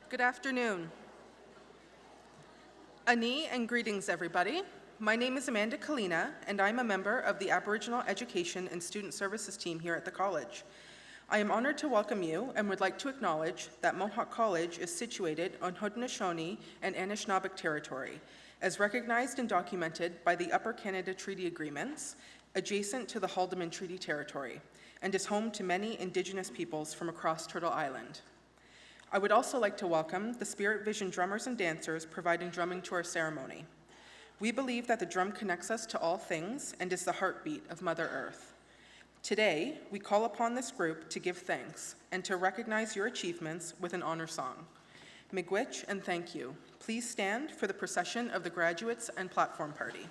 Good afternoon. Ani and greetings, everybody. My name is Amanda Kalina, and I'm a member of the Aboriginal Education and Student Services team here at the college. I am honored to welcome you and would like to acknowledge that Mohawk College is situated on Haudenosaunee and Anishinaabeg territory, as recognized and documented by the Upper Canada Treaty Agreements, adjacent to the Haldimand Treaty Territory, and is home to many Indigenous peoples from across Turtle Island. I would also like to welcome the Spirit Vision drummers and dancers providing drumming to our ceremony. We believe that the drum connects us to all things and is the heartbeat of Mother Earth. Today, we call upon this group to give thanks and to recognize your achievements with an honor song. Miigwech and thank you. Please stand for the procession of the graduates and platform party.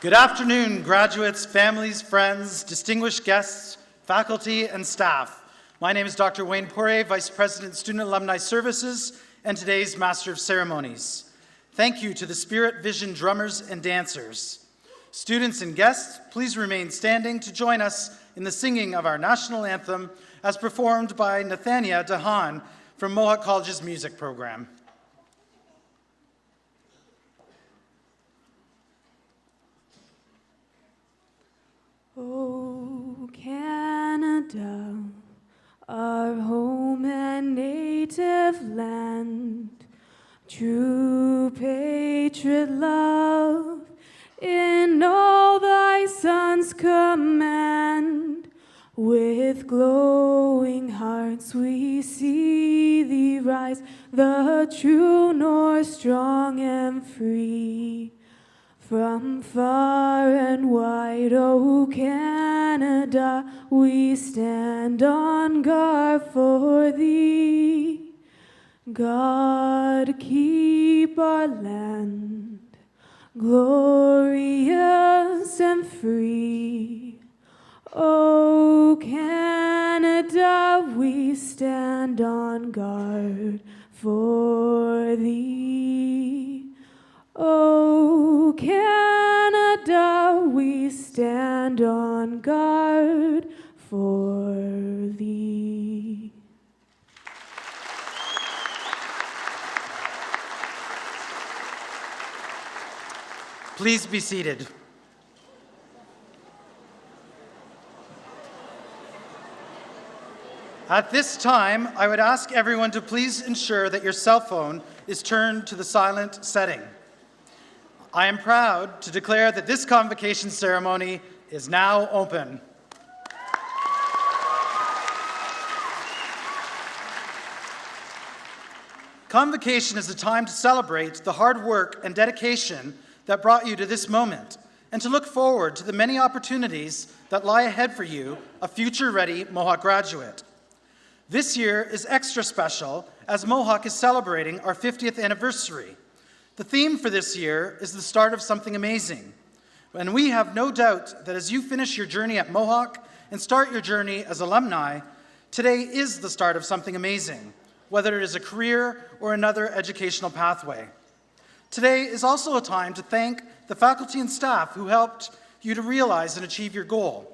Good afternoon, graduates, families, friends, distinguished guests, faculty, and staff. My name is Dr. Wayne Poirier, Vice President, Student Alumni Services, and today's Master of Ceremonies. Thank you to the Spirit Vision drummers and dancers. Students and guests, please remain standing to join us in the singing of our national anthem as performed by Nathania Dahan from Mohawk College's music program. Oh, Canada, our home and native land, true patriot love, in all thy sons command. With glowing hearts we see thee rise, the true north, strong and free. From far and wide, O Canada, we stand on guard for thee. God, keep our land glorious and free. O Canada, we stand on guard for thee. O Canada, we stand on guard for thee. Please be seated. At this time, I would ask everyone to please ensure that your cell phone is turned to the silent setting. I am proud to declare that this convocation ceremony is now open. Convocation is a time to celebrate the hard work and dedication that brought you to this moment, and to look forward to the many opportunities that lie ahead for you, a future-ready Mohawk graduate. This year is extra special as Mohawk is celebrating our 50th anniversary. The theme for this year is the start of something amazing. And we have no doubt that as you finish your journey at Mohawk and start your journey as alumni, today is the start of something amazing, whether it is a career or another educational pathway. Today is also a time to thank the faculty and staff who helped you to realize and achieve your goal,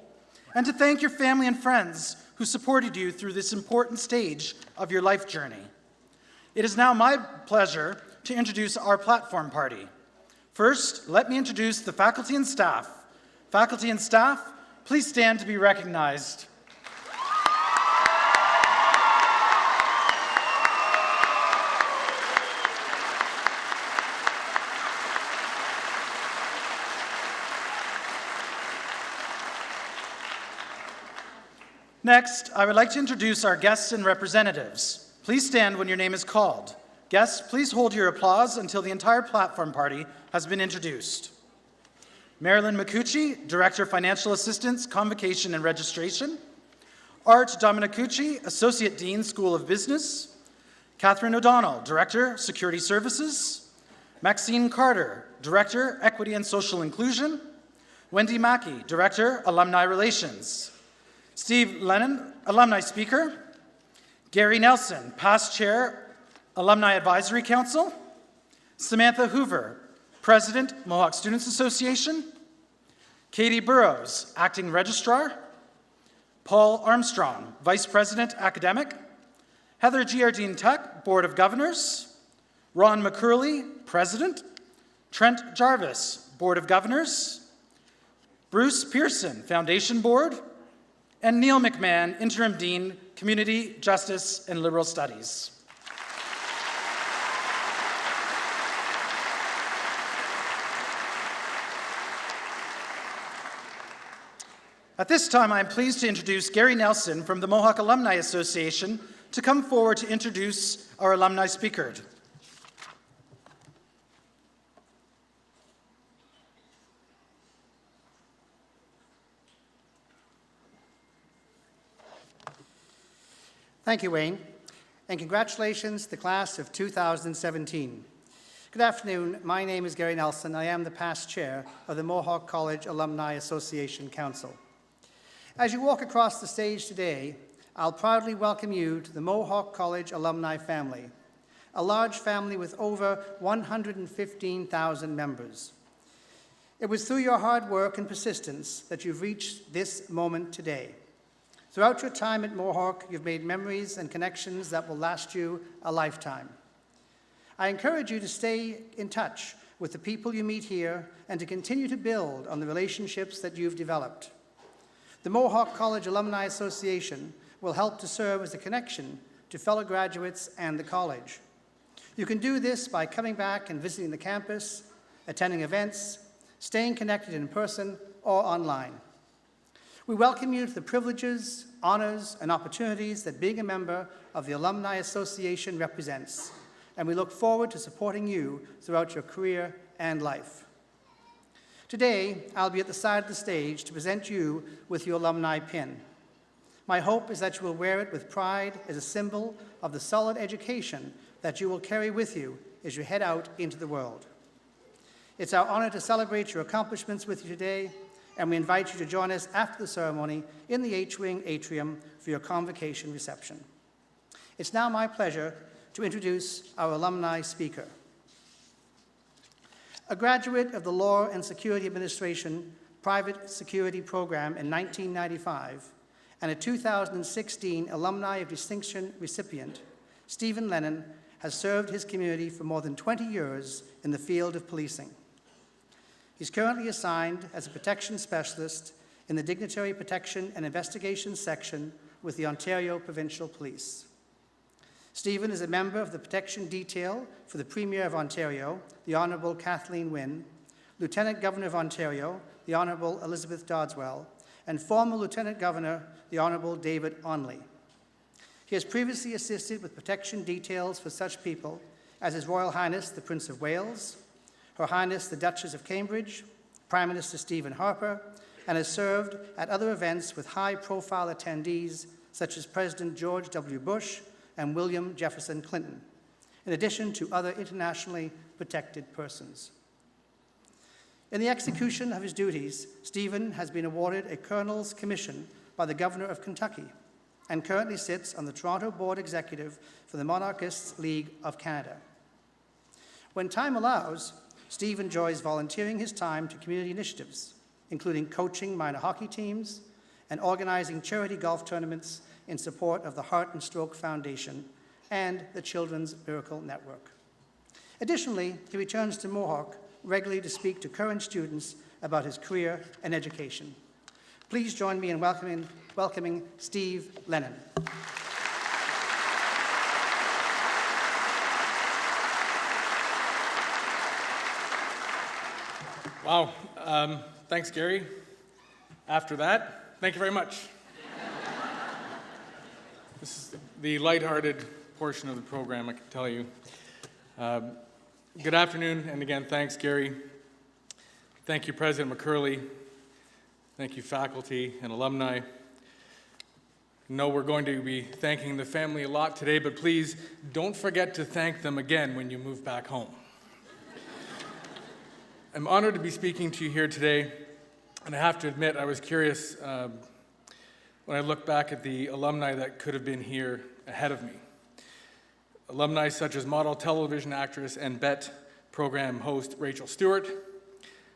and to thank your family and friends who supported you through this important stage of your life journey. It is now my pleasure to introduce our platform party. First, let me introduce the faculty and staff. Faculty and staff, please stand to be recognized. Next, I would like to introduce our guests and representatives. Please stand when your name is called. Guests, please hold your applause until the entire platform party has been introduced. Marilyn McCucci, Director of Financial Assistance, Convocation and Registration. Art Dominicucci, Associate Dean, School of Business. Catherine O'Donnell, Director, Security Services. Maxine Carter, Director, Equity and Social Inclusion. Wendy Mackey, Director, Alumni Relations. Steve Lennon, Alumni Speaker. Gary Nelson, Past Chair, Alumni Advisory Council. Samantha Hoover, President, Mohawk Students Association. Katie Burrows, Acting Registrar. Paul Armstrong, Vice President, Academic. Heather Giardine Tuck, Board of Governors. Ron McCurley, President. Trent Jarvis, Board of Governors. Bruce Pearson, Foundation Board. And Neil McMahon, Interim Dean, Community, Justice, and Liberal Studies. At this time, I am pleased to introduce Gary Nelson from the Mohawk Alumni Association to come forward to introduce our alumni speaker. Thank you, Wayne, and congratulations to the class of 2017. Good afternoon. My name is Gary Nelson. I am the past chair of the Mohawk College Alumni Association Council. As you walk across the stage today, I'll proudly welcome you to the Mohawk College alumni family, a large family with over 115,000 members. It was through your hard work and persistence that you've reached this moment today. Throughout your time at Mohawk, you've made memories and connections that will last you a lifetime. I encourage you to stay in touch with the people you meet here and to continue to build on the relationships that you've developed. The Mohawk College Alumni Association will help to serve as a connection to fellow graduates and the college. You can do this by coming back and visiting the campus, attending events, staying connected in person or online. We welcome you to the privileges, honors, and opportunities that being a member of the Alumni Association represents, and we look forward to supporting you throughout your career and life. Today, I'll be at the side of the stage to present you with your alumni pin. My hope is that you will wear it with pride as a symbol of the solid education that you will carry with you as you head out into the world. It's our honor to celebrate your accomplishments with you today, and we invite you to join us after the ceremony in the H-Wing atrium for your convocation reception. It's now my pleasure to introduce our alumni speaker. A graduate of the Law and Security Administration Private Security Program in 1995 and a 2016 Alumni of Distinction recipient, Stephen Lennon has served his community for more than 20 years in the field of policing. He's currently assigned as a protection specialist in the Dignitary Protection and Investigation section with the Ontario Provincial Police. Stephen is a member of the protection detail for the Premier of Ontario, the Honourable Kathleen Wynne, Lieutenant Governor of Ontario, the Honourable Elizabeth Dodswell, and former Lieutenant Governor, the Honourable David Onley. He has previously assisted with protection details for such people as His Royal Highness the Prince of Wales, Her Highness the Duchess of Cambridge, Prime Minister Stephen Harper, and has served at other events with high-profile attendees such as President George W. Bush and William Jefferson Clinton, in addition to other internationally protected persons. In the execution of his duties, Stephen has been awarded a Colonel's Commission by the Governor of Kentucky and currently sits on the Toronto Board Executive for the Monarchists League of Canada. When time allows, Steve enjoys volunteering his time to community initiatives, including coaching minor hockey teams and organizing charity golf tournaments in support of the Heart and Stroke Foundation and the Children's Miracle Network. Additionally, he returns to Mohawk regularly to speak to current students about his career and education. Please join me in welcoming Steve Lennon. Wow. Thanks, Gary. After that, thank you very much. This is the lighthearted portion of the program, I can tell you. Good afternoon, and again, thanks, Gary. Thank you, President McCurley. Thank you, faculty and alumni. I know we're going to be thanking the family a lot today, but please don't forget to thank them again when you move back home. I'm honored to be speaking to you here today, and I have to admit I was curious when I look back at the alumni that could have been here ahead of me. Alumni such as model television actress and BET program host Rachel Stewart,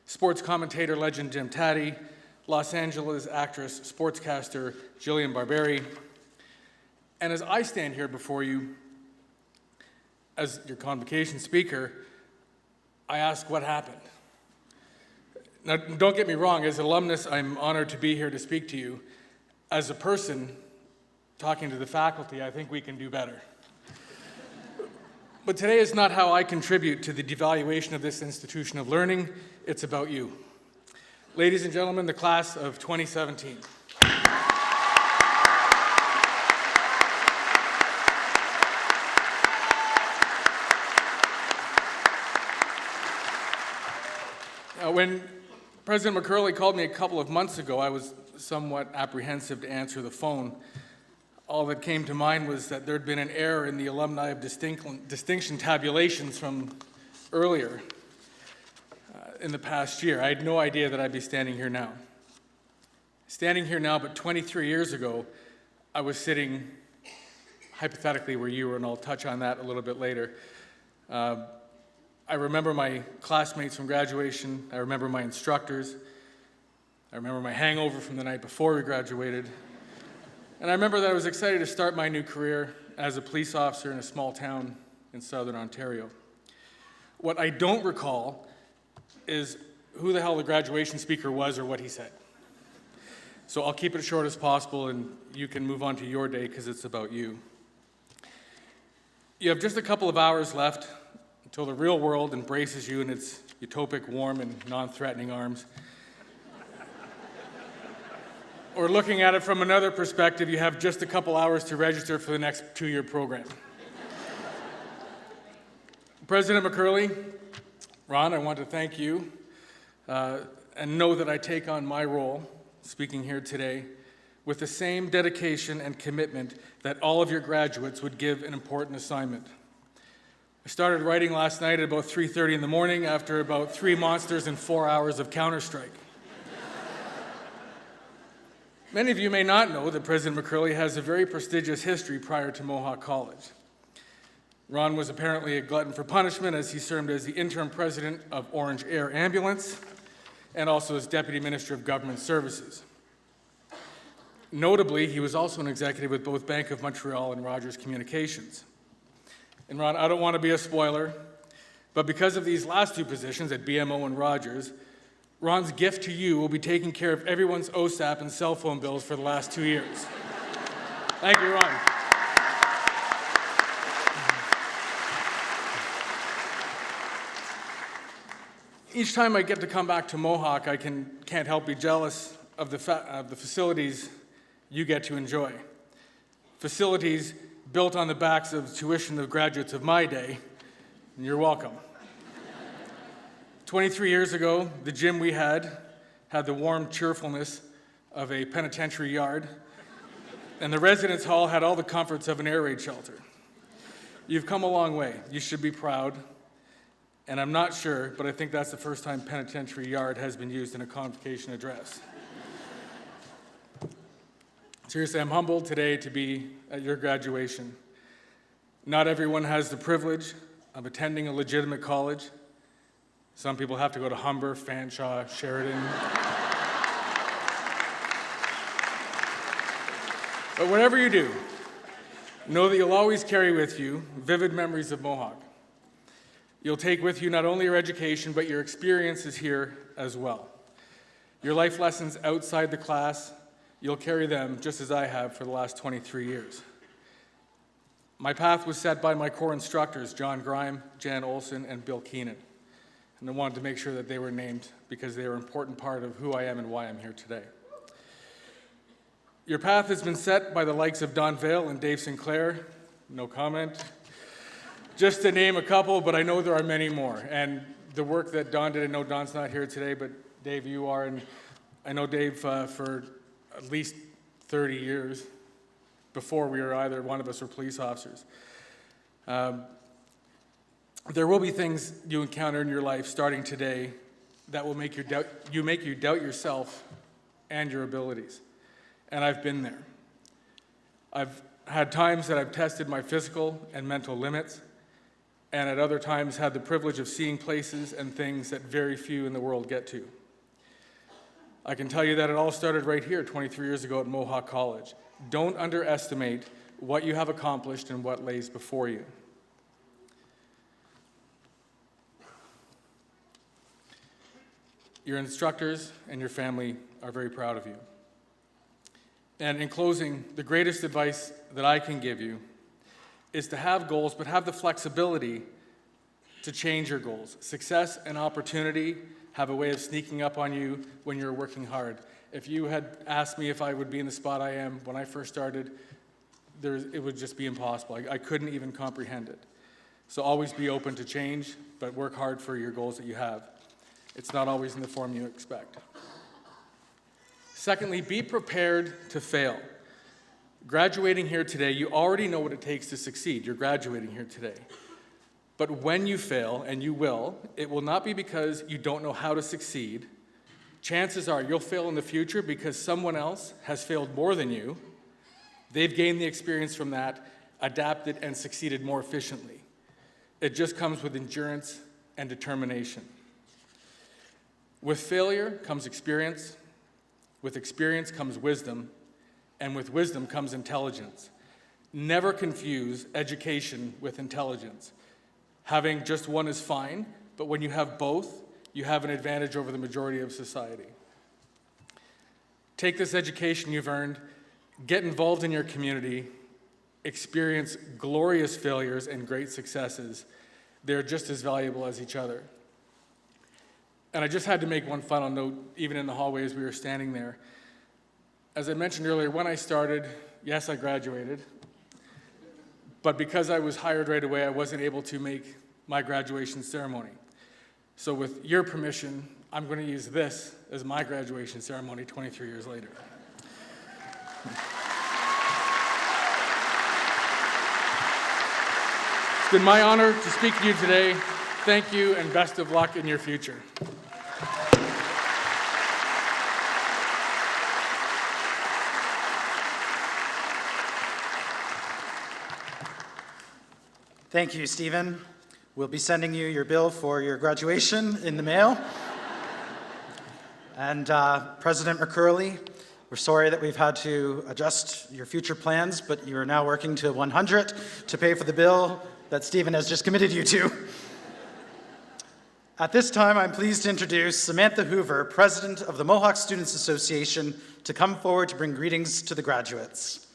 sports commentator legend Jim Taddy, Los Angeles actress, sportscaster Jillian Barberi. And as I stand here before you as your convocation speaker, I ask what happened. Now, don't get me wrong, as an alumnus, I'm honored to be here to speak to you. As a person, talking to the faculty, I think we can do better. But today is not how I contribute to the devaluation of this institution of learning. It's about you. Ladies and gentlemen, the class of 2017. When President McCurley called me a couple of months ago, I was somewhat apprehensive to answer the phone. All that came to mind was that there had been an error in the alumni of distinction tabulations from earlier in the past year. I had no idea that I'd be standing here now. Standing here now, but 23 years ago, I was sitting hypothetically where you were, and I'll touch on that a little bit later. I remember my classmates from graduation. I remember my instructors. I remember my hangover from the night before we graduated. And I remember that I was excited to start my new career as a police officer in a small town in southern Ontario. What I don't recall is who the hell the graduation speaker was or what he said. So I'll keep it as short as possible, and you can move on to your day because it's about you. You have just a couple of hours left until the real world embraces you in its utopic, warm, and non-threatening arms. Or looking at it from another perspective, you have just a couple hours to register for the next 2-year program. President McCurley, Ron, I want to thank you and know that I take on my role, speaking here today, with the same dedication and commitment that all of your graduates would give an important assignment. I started writing last night at about 3:30 in the morning after about 3 monsters and 4 hours of Counter-Strike. Many of you may not know that President McCurley has a very prestigious history prior to Mohawk College. Ron was apparently a glutton for punishment as he served as the interim president of Orange Air Ambulance and also as Deputy Minister of Government Services. Notably, he was also an executive with both Bank of Montreal and Rogers Communications. And Ron, I don't want to be a spoiler, but because of these last 2 positions at BMO and Rogers, Ron's gift to you will be taking care of everyone's OSAP and cell phone bills for the last 2 years. Thank you, Ron. Each time I get to come back to Mohawk, I can't help be jealous of the facilities you get to enjoy. Facilities built on the backs of tuition of graduates of my day, and you're welcome. 23 years ago, the gym we had the warm cheerfulness of a penitentiary yard, and the residence hall had all the comforts of an air raid shelter. You've come a long way. You should be proud. And I'm not sure, but I think that's the first time penitentiary yard has been used in a convocation address. Seriously, I'm humbled today to be at your graduation. Not everyone has the privilege of attending a legitimate college. Some people have to go to Humber, Fanshawe, Sheridan. But whatever you do, know that you'll always carry with you vivid memories of Mohawk. You'll take with you not only your education, but your experiences here as well. Your life lessons outside the class, you'll carry them just as I have for the last 23 years. My path was set by my core instructors, John Grime, Jan Olson, and Bill Keenan. And I wanted to make sure that they were named because they are an important part of who I am and why I'm here today. Your path has been set by the likes of Don Vale and Dave Sinclair. No comment. Just to name a couple, but I know there are many more. And the work that Don did, I know Don's not here today, but Dave, you are, and I know Dave for at least 30 years before we were either one of us were police officers. There will be things you encounter in your life starting today that will make you doubt yourself and your abilities. And I've been there. I've had times that I've tested my physical and mental limits, and at other times had the privilege of seeing places and things that very few in the world get to. I can tell you that it all started right here 23 years ago at Mohawk College. Don't underestimate what you have accomplished and what lays before you. Your instructors and your family are very proud of you. And in closing, the greatest advice that I can give you is to have goals, but have the flexibility to change your goals. Success and opportunity have a way of sneaking up on you when you're working hard. If you had asked me if I would be in the spot I am when I first started, it would just be impossible. I couldn't even comprehend it. So always be open to change, but work hard for your goals that you have. It's not always in the form you expect. Secondly, be prepared to fail. Graduating here today, you already know what it takes to succeed. You're graduating here today. But when you fail, and you will, it will not be because you don't know how to succeed. Chances are you'll fail in the future because someone else has failed more than you. They've gained the experience from that, adapted, and succeeded more efficiently. It just comes with endurance and determination. With failure comes experience, with experience comes wisdom, and with wisdom comes intelligence. Never confuse education with intelligence. Having just one is fine, but when you have both, you have an advantage over the majority of society. Take this education you've earned, get involved in your community, experience glorious failures and great successes. They're just as valuable as each other. And I just had to make one final note, even in the hallway as we were standing there. As I mentioned earlier, when I started, yes, I graduated. But because I was hired right away, I wasn't able to make my graduation ceremony. So with your permission, I'm going to use this as my graduation ceremony 23 years later. It's been my honor to speak to you today. Thank you, and best of luck in your future. Thank you, Stephen. We'll be sending you your bill for your graduation in the mail. And President McCurley, we're sorry that we've had to adjust your future plans, but you are now working to 100 to pay for the bill that Stephen has just committed you to. At this time, I'm pleased to introduce Samantha Hoover, President of the Mohawk Students Association, to come forward to bring greetings to the graduates.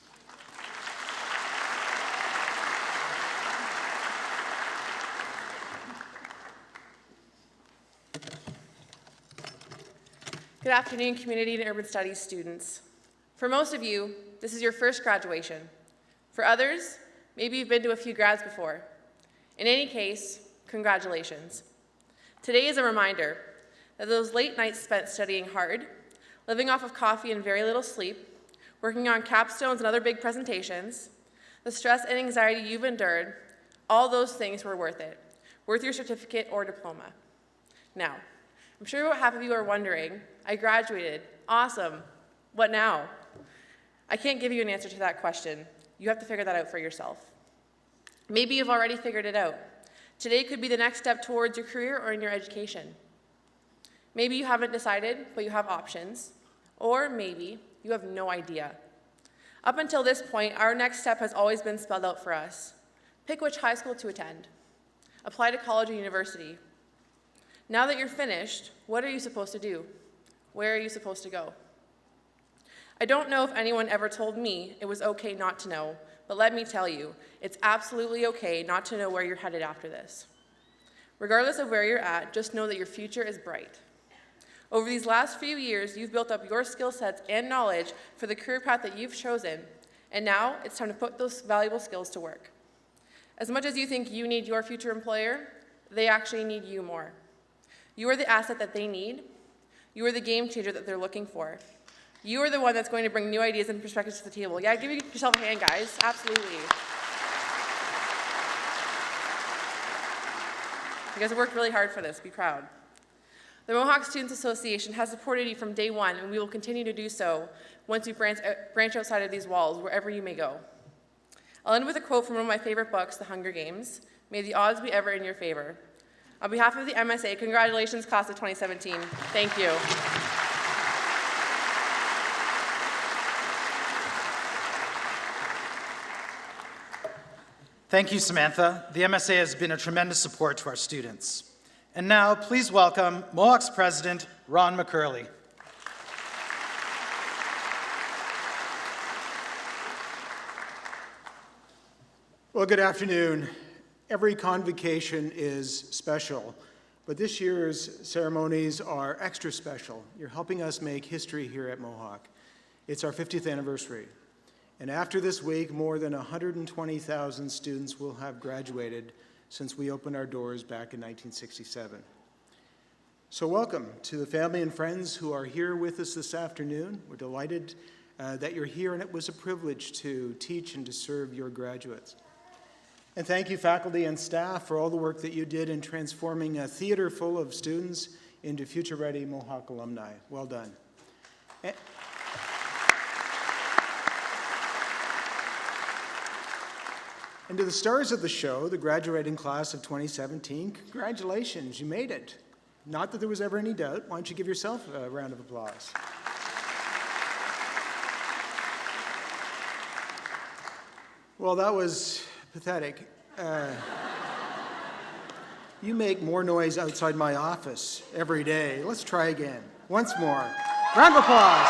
Good afternoon, community and urban studies students. For most of you, this is your first graduation. For others, maybe you've been to a few grads before. In any case, congratulations. Today is a reminder that those late nights spent studying hard, living off of coffee and very little sleep, working on capstones and other big presentations, the stress and anxiety you've endured, all those things were worth it, worth your certificate or diploma. Now, I'm sure about half of you are wondering, I graduated, awesome, what now? I can't give you an answer to that question. You have to figure that out for yourself. Maybe you've already figured it out. Today could be the next step towards your career or in your education. Maybe you haven't decided, but you have options. Or maybe you have no idea. Up until this point, our next step has always been spelled out for us. Pick which high school to attend. Apply to college or university. Now that you're finished, what are you supposed to do? Where are you supposed to go? I don't know if anyone ever told me it was okay not to know, but let me tell you, it's absolutely okay not to know where you're headed after this. Regardless of where you're at, just know that your future is bright. Over these last few years, you've built up your skill sets and knowledge for the career path that you've chosen, and now it's time to put those valuable skills to work. As much as you think you need your future employer, they actually need you more. You are the asset that they need. You are the game changer that they're looking for. You are the one that's going to bring new ideas and perspectives to the table. Yeah, give yourself a hand, guys. Absolutely. You guys have worked really hard for this. Be proud. The Mohawk Students Association has supported you from day one, and we will continue to do so once you branch outside of these walls, wherever you may go. I'll end with a quote from one of my favorite books, The Hunger Games. May the odds be ever in your favor. On behalf of the MSA, congratulations, class of 2017. Thank you. Thank you, Samantha. The MSA has been a tremendous support to our students. And now, please welcome Mohawk's President, Ron McCurley. Well, good afternoon. Every convocation is special, but this year's ceremonies are extra special. You're helping us make history here at Mohawk. It's our 50th anniversary. And after this week, more than 120,000 students will have graduated since we opened our doors back in 1967. So welcome to the family and friends who are here with us this afternoon. We're delighted that you're here, and it was a privilege to teach and to serve your graduates. And thank you, faculty and staff, for all the work that you did in transforming a theater full of students into future-ready Mohawk alumni. Well done. And to the stars of the show, the graduating class of 2017, congratulations, you made it. Not that there was ever any doubt. Why don't you give yourself a round of applause? Well, that was pathetic. You make more noise outside my office every day. Let's try again. Once more. Round of applause.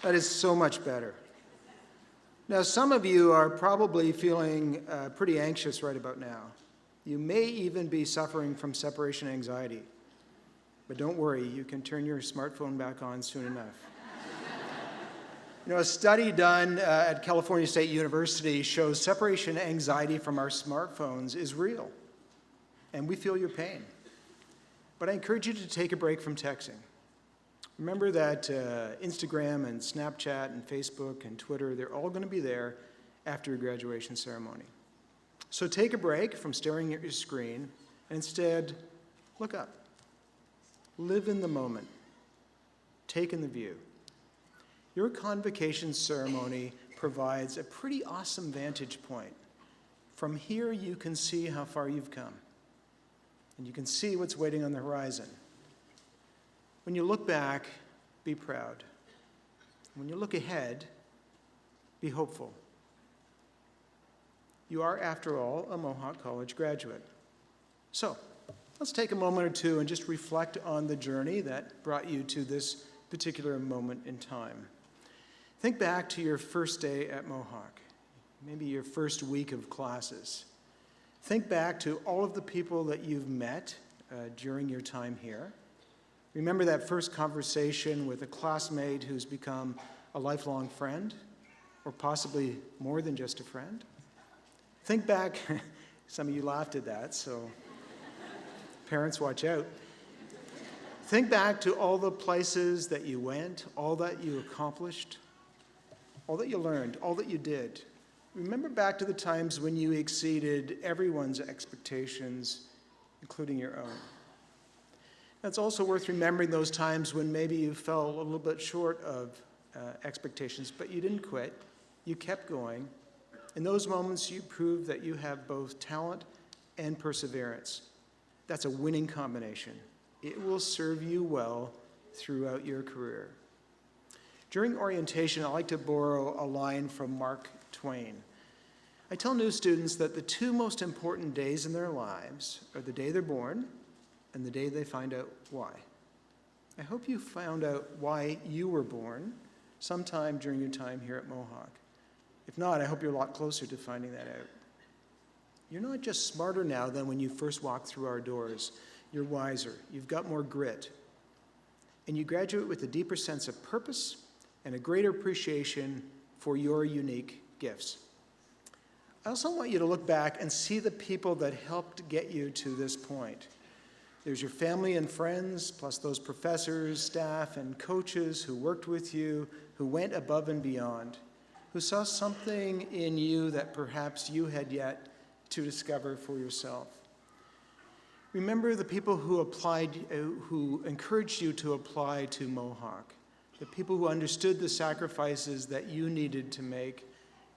That is so much better. Now, some of you are probably feeling pretty anxious right about now. You may even be suffering from separation anxiety. But don't worry, you can turn your smartphone back on soon enough. You know, a study done at California State University shows separation anxiety from our smartphones is real. And we feel your pain. But I encourage you to take a break from texting. Remember that Instagram and Snapchat and Facebook and Twitter, they're all going to be there after your graduation ceremony. So take a break from staring at your screen and instead look up. Live in the moment. Take in the view. Your convocation ceremony provides a pretty awesome vantage point. From here, you can see how far you've come, and you can see what's waiting on the horizon. When you look back, be proud. When you look ahead, be hopeful. You are, after all, a Mohawk College graduate. So, let's take a moment or two and just reflect on the journey that brought you to this particular moment in time. Think back to your first day at Mohawk, maybe your first week of classes. Think back to all of the people that you've met during your time here. Remember that first conversation with a classmate who's become a lifelong friend, or possibly more than just a friend. Think back, some of you laughed at that, so parents, watch out. Think back to all the places that you went, all that you accomplished, all that you learned, all that you did. Remember back to the times when you exceeded everyone's expectations, including your own. It's also worth remembering those times when maybe you fell a little bit short of expectations, but you didn't quit. You kept going. In those moments, you proved that you have both talent and perseverance. That's a winning combination. It will serve you well throughout your career. During orientation, I like to borrow a line from Mark Twain. I tell new students that the two most important days in their lives are the day they're born and the day they find out why. I hope you found out why you were born sometime during your time here at Mohawk. If not, I hope you're a lot closer to finding that out. You're not just smarter now than when you first walked through our doors. You're wiser. You've got more grit. And you graduate with a deeper sense of purpose and a greater appreciation for your unique gifts. I also want you to look back and see the people that helped get you to this point. There's your family and friends, plus those professors, staff, and coaches who worked with you, who went above and beyond, who saw something in you that perhaps you had yet to discover for yourself. Remember the people who encouraged you to apply to Mohawk, the people who understood the sacrifices that you needed to make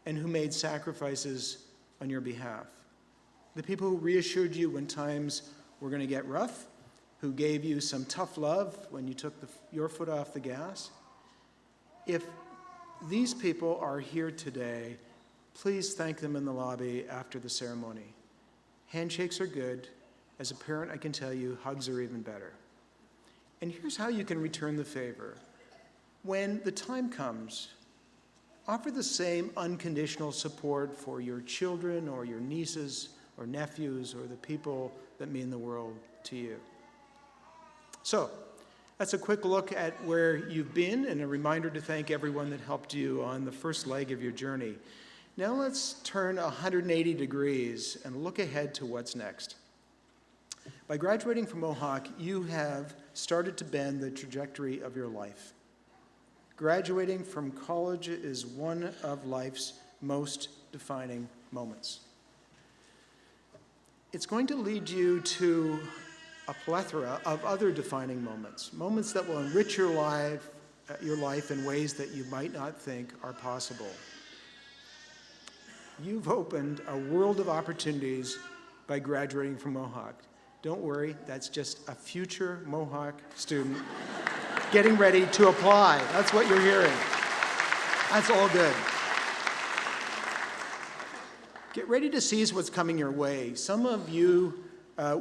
and who made sacrifices on your behalf. The people who reassured you when times were going to get rough, who gave you some tough love when you took your foot off the gas. If these people are here today, please thank them in the lobby after the ceremony. Handshakes are good. As a parent, I can tell you, hugs are even better. And here's how you can return the favor. When the time comes, offer the same unconditional support for your children or your nieces or nephews or the people that mean the world to you. So, that's a quick look at where you've been and a reminder to thank everyone that helped you on the first leg of your journey. Now let's turn 180 degrees and look ahead to what's next. By graduating from Mohawk, you have started to bend the trajectory of your life. Graduating from college is one of life's most defining moments. It's going to lead you to a plethora of other defining moments, moments that will enrich your life in ways that you might not think are possible. You've opened a world of opportunities by graduating from Mohawk. Don't worry, that's just a future Mohawk student getting ready to apply. That's what you're hearing. That's all good. Get ready to seize what's coming your way. Some of you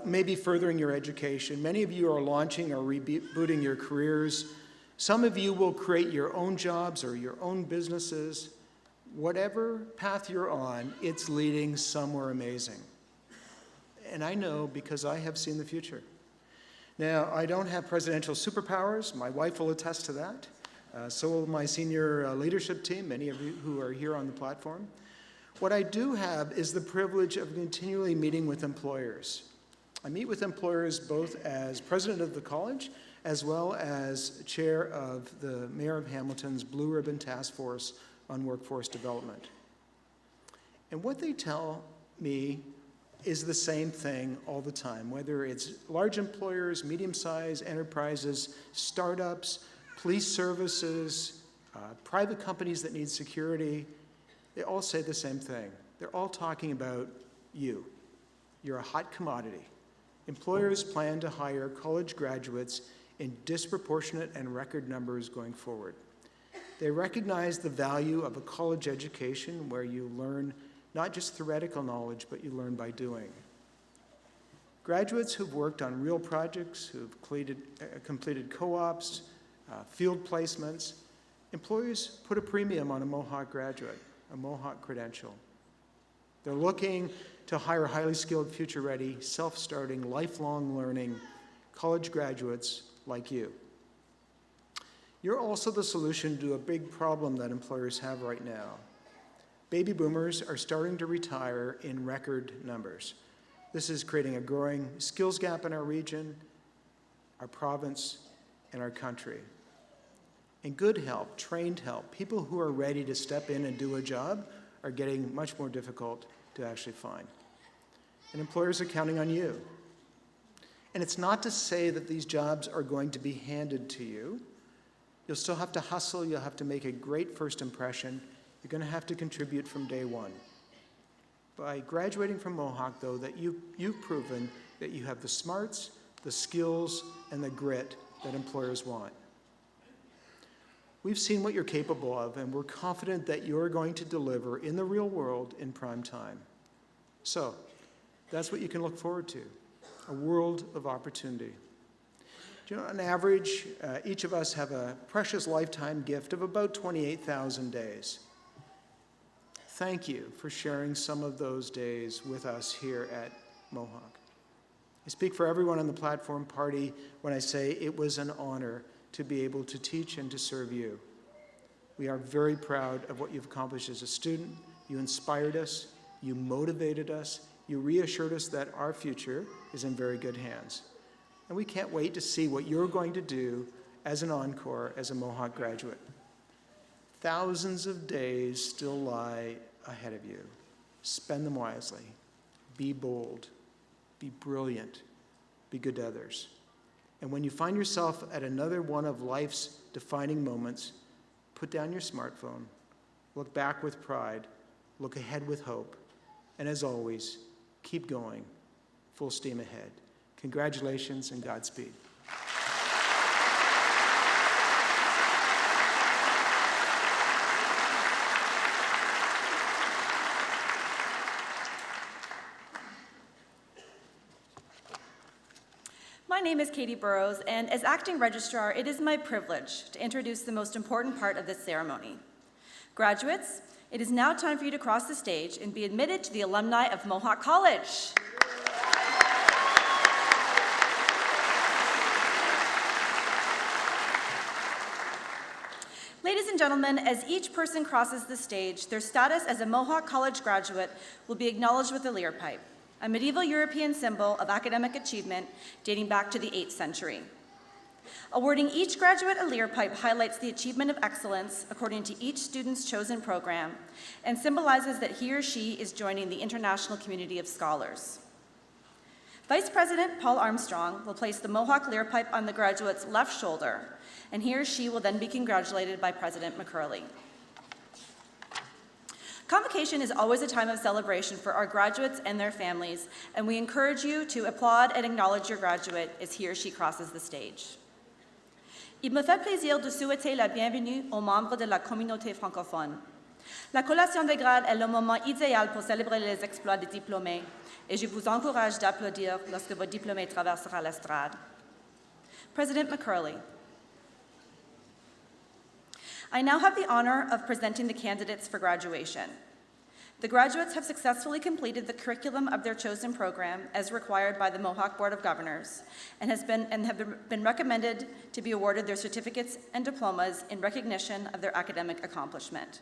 may be furthering your education. Many of you are launching or rebooting your careers. Some of you will create your own jobs or your own businesses. Whatever path you're on, it's leading somewhere amazing. And I know because I have seen the future. Now, I don't have presidential superpowers. My wife will attest to that. So will my senior leadership team, many of you who are here on the platform. What I do have is the privilege of continually meeting with employers. I meet with employers both as president of the college as well as chair of the Mayor of Hamilton's Blue Ribbon Task Force on Workforce Development. And what they tell me is the same thing all the time, whether it's large employers, medium-sized enterprises, startups, police services, private companies that need security. They all say the same thing. They're all talking about you. You're a hot commodity. Employers plan to hire college graduates in disproportionate and record numbers going forward. They recognize the value of a college education where you learn not just theoretical knowledge, but you learn by doing. Graduates who've worked on real projects, who've completed co-ops, field placements, employers put a premium on a Mohawk graduate, a Mohawk credential. They're looking to hire highly skilled, future-ready, self-starting, lifelong learning college graduates like you. You're also the solution to a big problem that employers have right now. Baby boomers are starting to retire in record numbers. This is creating a growing skills gap in our region, our province, and our country. And good help, trained help, people who are ready to step in and do a job are getting much more difficult to actually find. And employers are counting on you. And it's not to say that these jobs are going to be handed to you. You'll still have to hustle, you'll have to make a great first impression. You're going to have to contribute from day one. By graduating from Mohawk, though, that you've proven that you have the smarts, the skills, and the grit that employers want. We've seen what you're capable of, and we're confident that you're going to deliver in the real world in prime time. So, that's what you can look forward to, a world of opportunity. Do you know, on average, each of us have a precious lifetime gift of about 28,000 days. Thank you for sharing some of those days with us here at Mohawk. I speak for everyone on the platform party when I say it was an honor to be able to teach and to serve you. We are very proud of what you've accomplished as a student. You inspired us, you motivated us, you reassured us that our future is in very good hands. And we can't wait to see what you're going to do as an encore, as a Mohawk graduate. Thousands of days still lie ahead of you. Spend them wisely. Be bold. Be brilliant. Be good to others. And when you find yourself at another one of life's defining moments, put down your smartphone, look back with pride, look ahead with hope, and as always, keep going, full steam ahead. Congratulations and Godspeed. My name is Katie Burrows, and as acting registrar, it is my privilege to introduce the most important part of this ceremony. Graduates, it is now time for you to cross the stage and be admitted to the alumni of Mohawk College. Ladies and gentlemen, as each person crosses the stage, their status as a Mohawk College graduate will be acknowledged with a lyre pipe, a medieval European symbol of academic achievement dating back to the 8th century. Awarding each graduate a Lear Pipe highlights the achievement of excellence according to each student's chosen program and symbolizes that he or she is joining the international community of scholars. Vice President Paul Armstrong will place the Mohawk Lear Pipe on the graduate's left shoulder, and he or she will then be congratulated by President McCurley. Convocation is always a time of celebration for our graduates and their families, and we encourage you to applaud and acknowledge your graduate as he or she crosses the stage. Il me fait plaisir de souhaiter la bienvenue aux membres de la communauté francophone. La collation des grades est le moment idéal pour célébrer les exploits des diplômés, et je vous encourage d'applaudir lorsque vos diplômés traversera l'estrade. President McCurley. I now have the honor of presenting the candidates for graduation. The graduates have successfully completed the curriculum of their chosen program as required by the Mohawk Board of Governors and have been recommended to be awarded their certificates and diplomas in recognition of their academic accomplishment.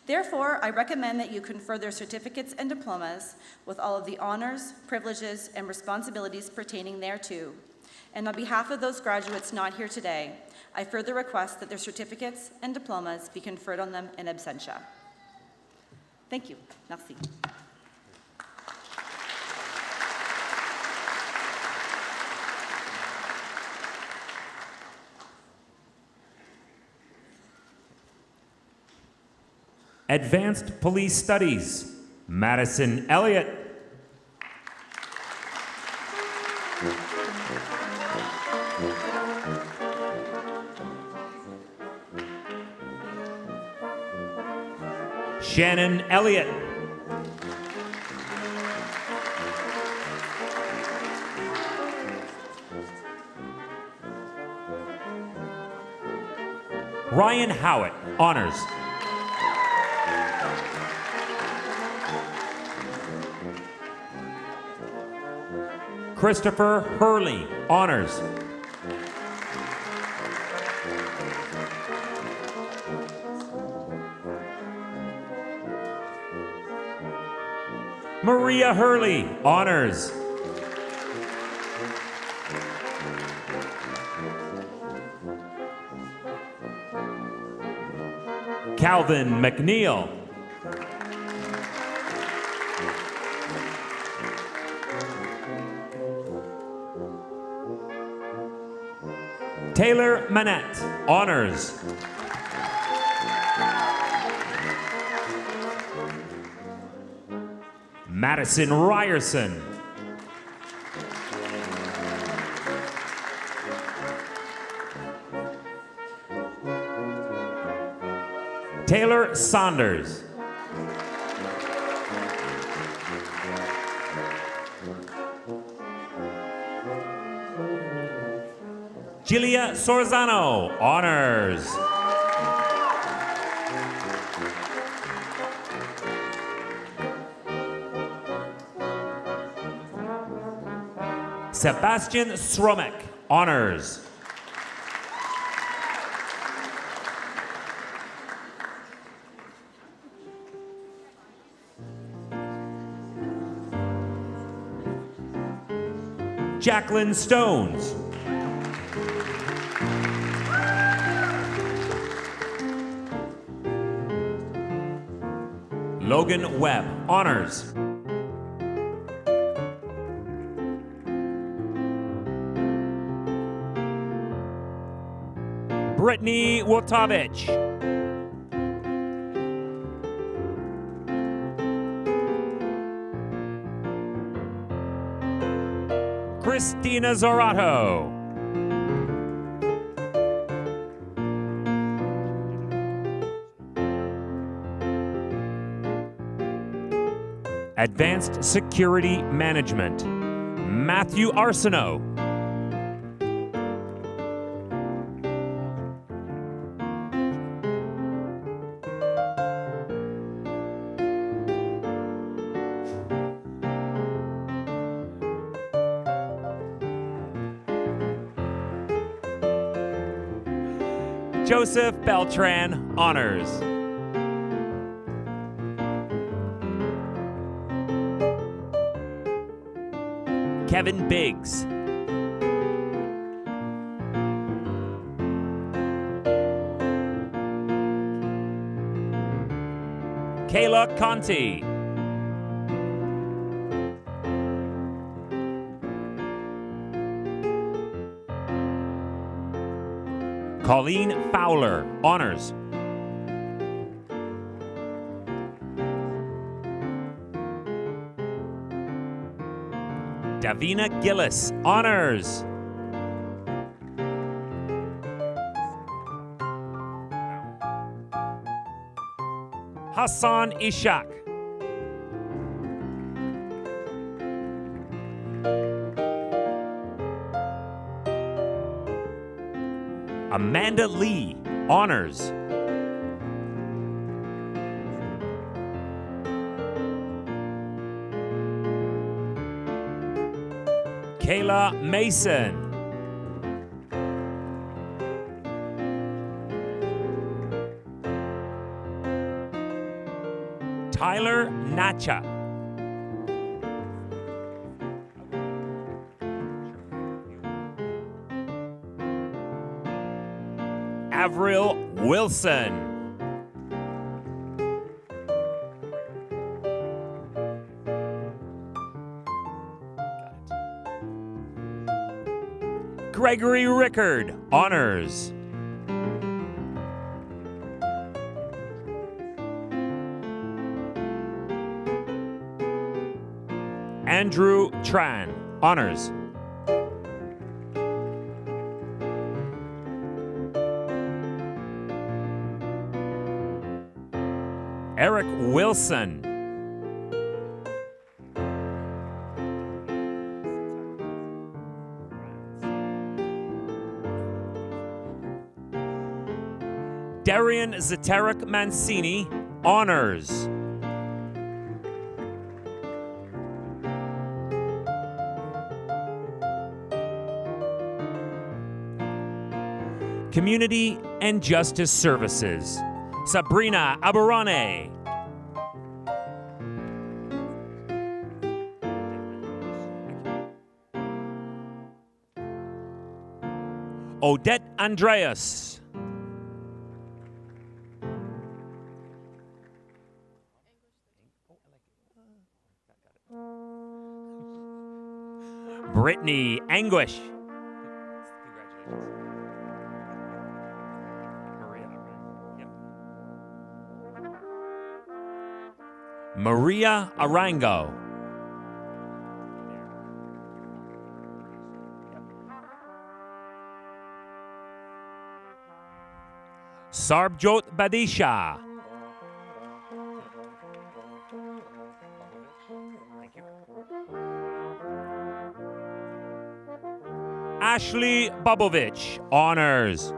Therefore, I recommend that you confer their certificates and diplomas with all of the honors, privileges, and responsibilities pertaining thereto. And on behalf of those graduates not here today, I further request that their certificates and diplomas be conferred on them in absentia. Thank you. Merci. Advanced Police Studies, Madison Elliott. Shannon Elliott. Ryan Howitt, honors. Christopher Hurley, honors. Maria Hurley, honors. Calvin McNeil. Taylor Manette, honors. Madison Ryerson. Taylor Saunders. Gilia Sorzano, honors. Sebastian Sromek, honors. Jacqueline Stones. Logan Webb, honors. Brittany Wotovich. Christina Zorato. Advanced Security Management, Matthew Arsenault. Joseph Beltran, honors. Kevin Biggs. Kayla Conti. Colleen Fowler, honors. Davina Gillis, honors. Hassan Ishak. Amanda Lee, honors. Kayla Mason. Tyler Nacha. Avril Wilson. Gregory Rickard, honors. Andrew Tran, honors. Eric Wilson. Darian Zeteric Mancini, honors. Community and Justice Services, Sabrina Aberrane. Odette Andreas. Brittany Anguish. Maria Arango. Sarbjot Badisha. Ashley Bobovich, honors.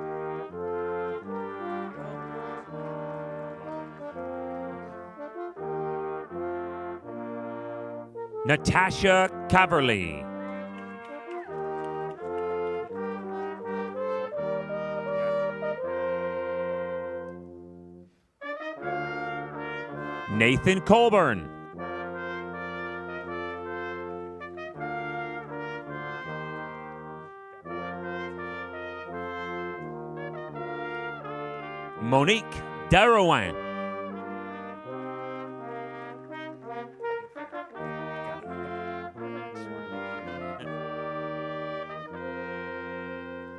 Natasha Caverly. Nathan Colburn. Monique Darawan.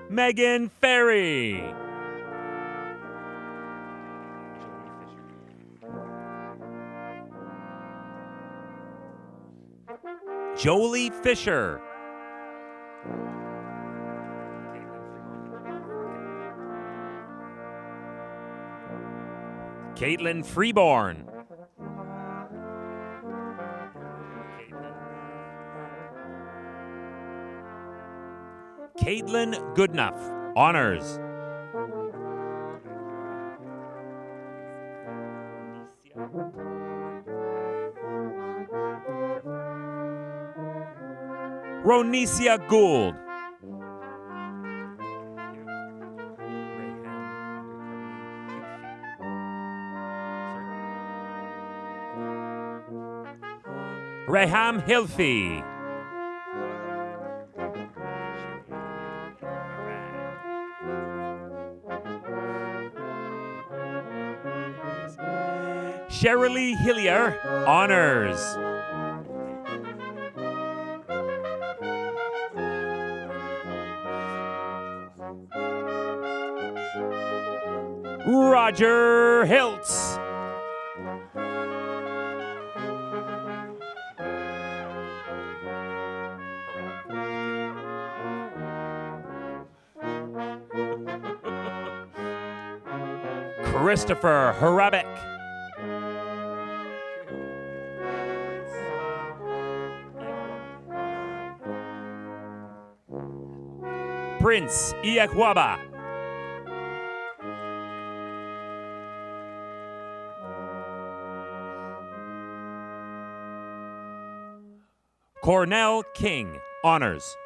Megan Ferry. Jolie Fisher. Caitlin Freeborn. Caitlin Goodenough, honors. Ronicia Gould. Reham Hilfi. Sherilee Hillier, honors. Roger Hiltz. Christopher Harabek. Prince Iakwaba. Cornell King, honors.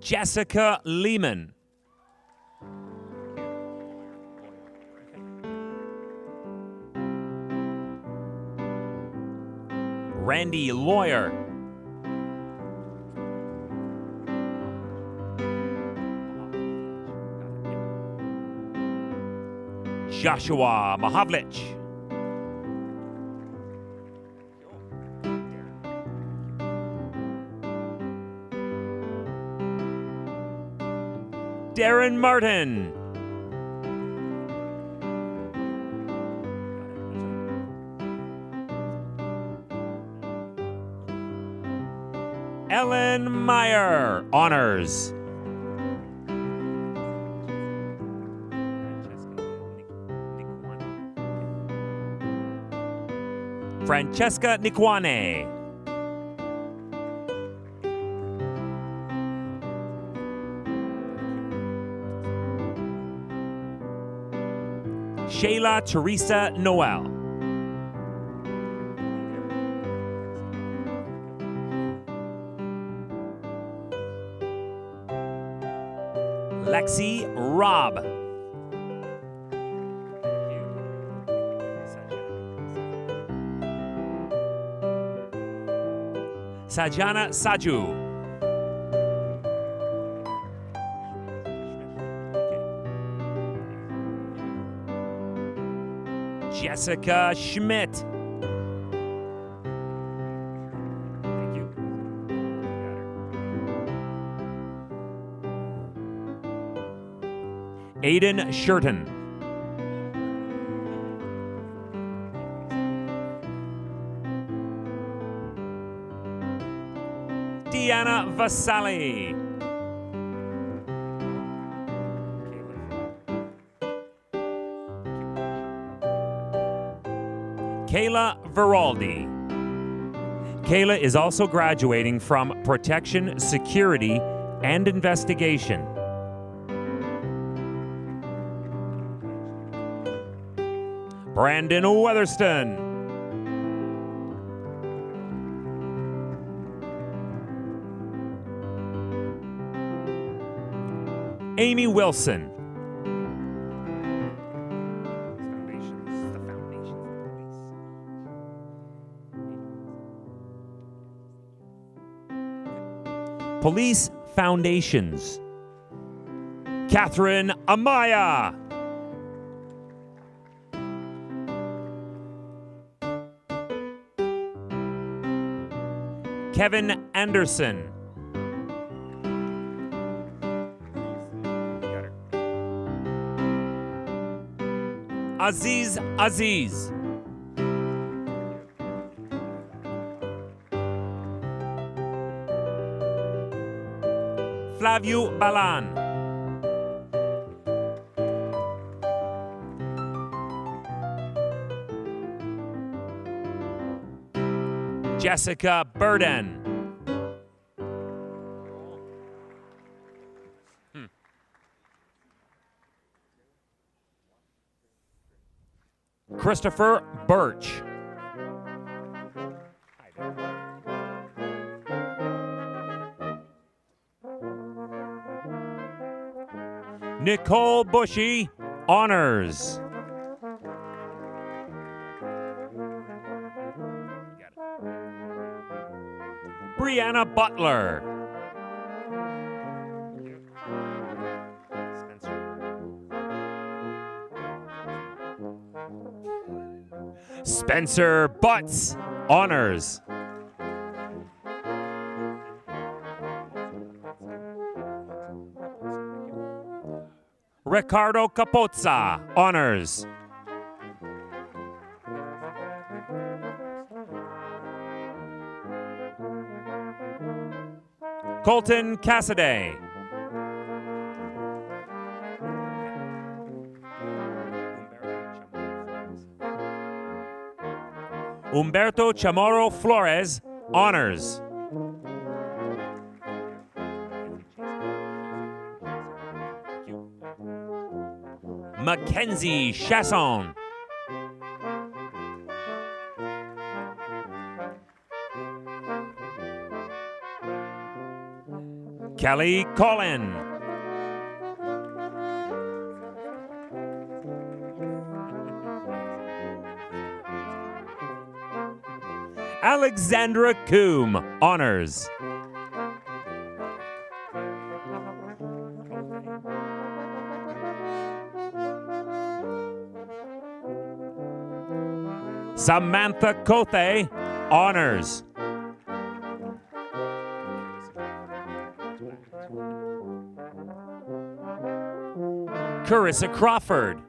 Jessica Lehman. Randy Lawyer. Joshua Mahavlich. Darren Martin. Ellen Meyer, honors. Francesca Nikwane. Shayla Teresa Noel. Lexi Robb. Sajana Saju. Jessica Schmidt. Thank you. Aiden Shurton. Deanna Vasali. Kayla Veraldi. Kayla is also graduating from Protection, Security, and Investigation. Brandon Weatherston. Amy Wilson. Police Foundations. Catherine Amaya. Kevin Anderson. Aziz Aziz. Flavio Balan. Jessica Burden. Christopher Birch. Nicole Bushy, honors. Brianna Butler. Spencer Butts, honors. Ricardo Capozza, honors. Colton Cassidy. Humberto Chamorro Flores, honors. Mackenzie Chasson. Kelly Collin. Alexandra Coombe, honors. Samantha Cothe, honors. Carissa Crawford.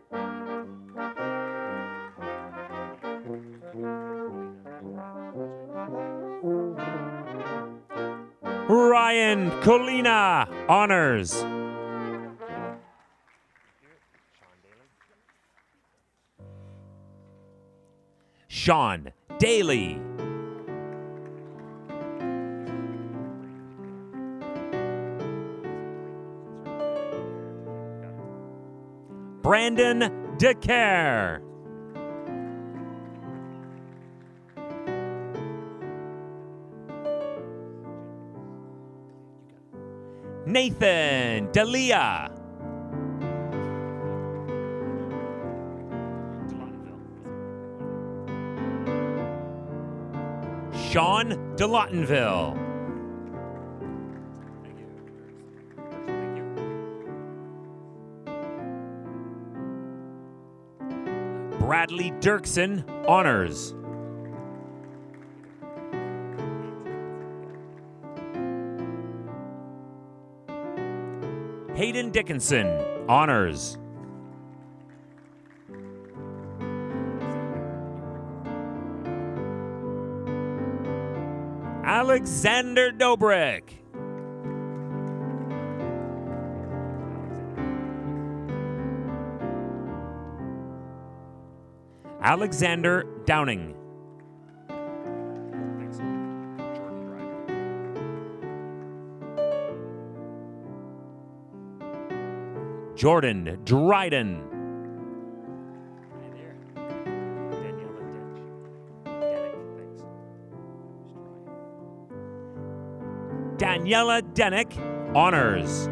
Ryan Colina, honors. Sean Daly. Brandon DeCare. Nathan Dalia. Sean DeLawtonville. Bradley Dirksen, honors. Hayden Dickinson, honors. Alexander Dobrik. Alexander Downing. Jordan Dryden. Daniela Denick, honors.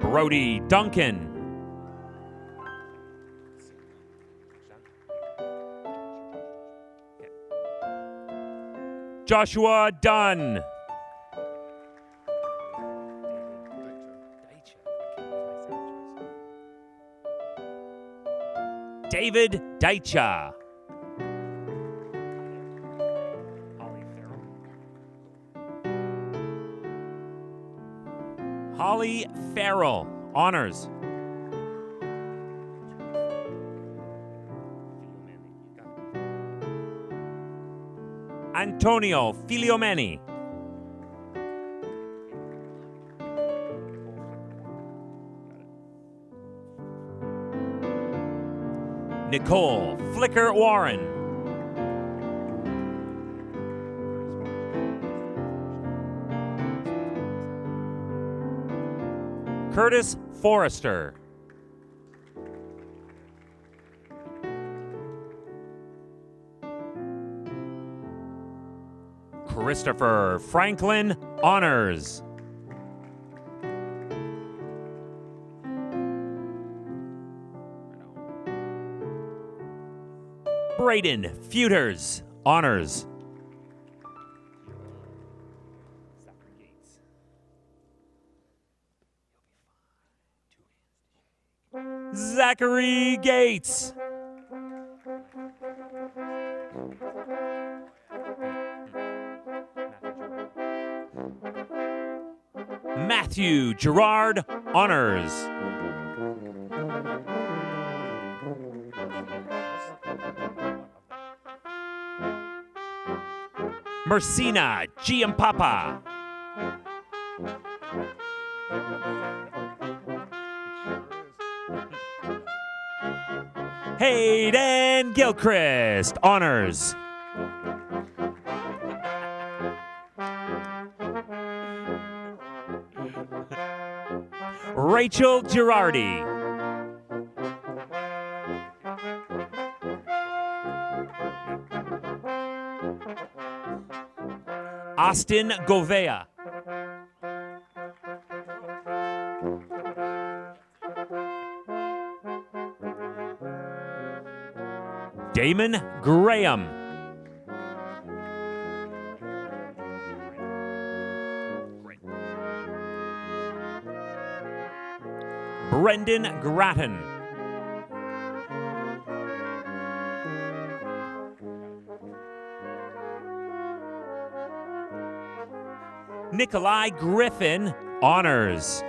Brody Duncan. Joshua Dunn. David Daicha. Holly Farrell, honors. Antonio Filiomeni. Nicole Flicker Warren. Curtis Forrester. Christopher Franklin, honors. Braden Feuters, honors. Zachary Gates. Matthew Gerard Honors. Mercina Giampapa. Hayden Gilchrist Honors. Rachel Girardi. Austin Govea. Damon Graham. Brendan Grattan. Nikolai Griffin Honors.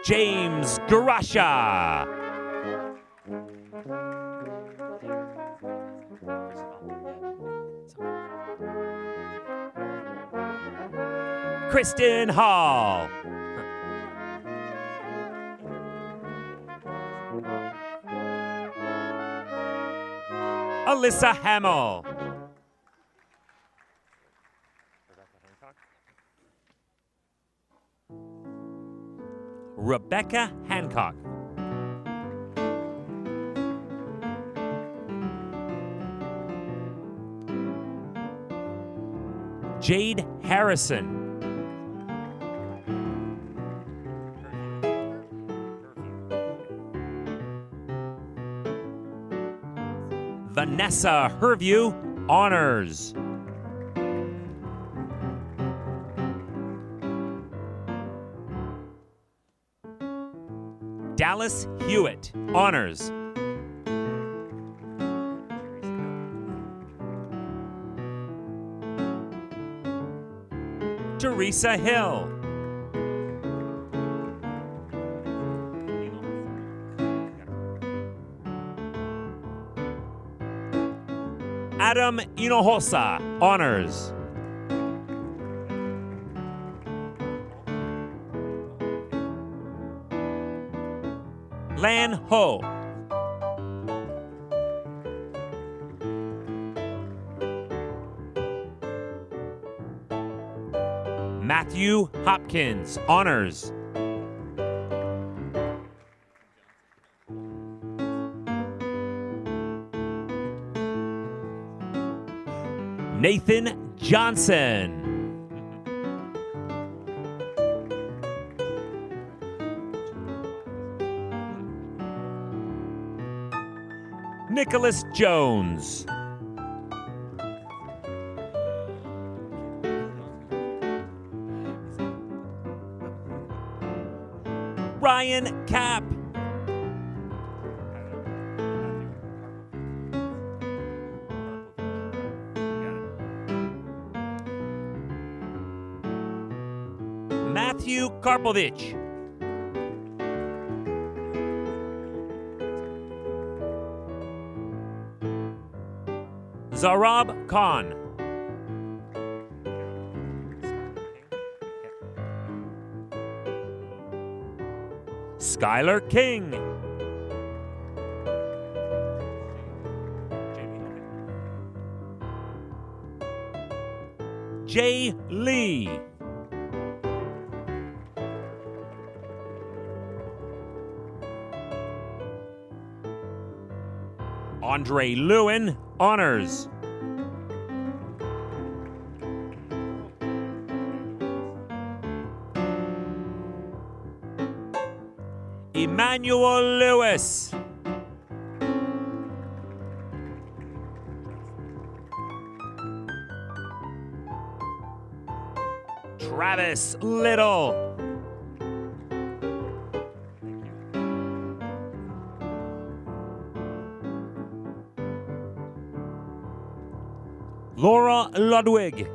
James Garasha. Kristen Hall. Alyssa Hamill. Rebecca Hancock. Jade Harrison. Vanessa Herview Honors. Dallas Hewitt Honors. Teresa Hill. Adam Inohosa Honors. Lan Ho. Matthew Hopkins Honors. Nathan Johnson. Nicholas Jones. Ryan Kapp. Matthew Karpovich. Zarab Khan. Skylar King. Jay Lee. Andre Lewin Honors. Emmanuel Lewis. Travis Little. Laura Ludwig.